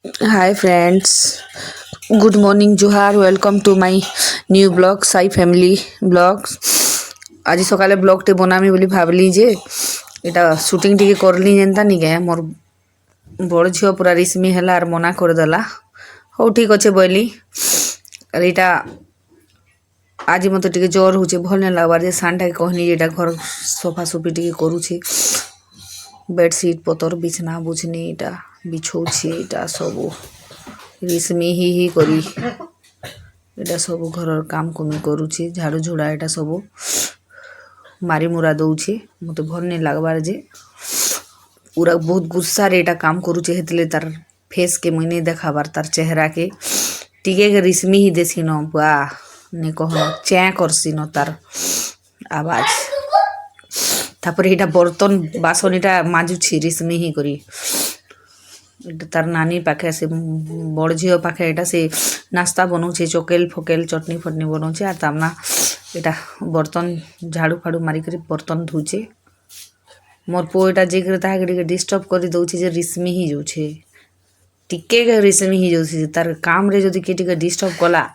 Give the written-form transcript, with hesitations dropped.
Hi friends, good morning Johar, welcome to my new blog Sai Family Blogs। आज सकाले ब्लॉगटे बनामी बोली भावली जे एटा shooting टिके करली जेनता निके मोर बड़ झियो पूरा रिस्मी हैला आर मना करदेला। हो ठीक अच्छे बोली आर एटा आज मत टिके जोर होचे भल नहीं लगवार जे सांटा कहनी जेटा घर सफा सुफी टिके करूची बेडशीट पतर बिछना बुझनी एटा बिछौछि एटा सब रिस्मी ही करी एटा सब घर काम कुमी करूछि झाड़ू झुड़ा एटा सब मारी मुरा दउछि मते भल नहीं लगवार जे पूरा बहुत गुस्सा रे एटा काम करूछि हेतले तार फेस के मुई नहीं देखाबार तार चेहरा के टिके के रिस्मी ही देसी न बुआ ने कहन चे करसी न तार आवाज तापर एटा बर्तन बासन एटा माजुछि रिस्मी ही करी एटा तार नानी पाखे से बड़ झियो पाखे एटा से नास्ता बनाऊे चकेल फकेल चटनी फटनी बनाऊे आर तामना एटा बर्तन झाड़ू फाड़ू मारिक बर्तन धुचे मोर पो एटा जे ताके डिस्टर्ब कर दउछे जे रिस्मी ही जाऊे टिके के रिस्मी ही जाऊे तार काम रे जदि के टिके डिस्टर्ब कला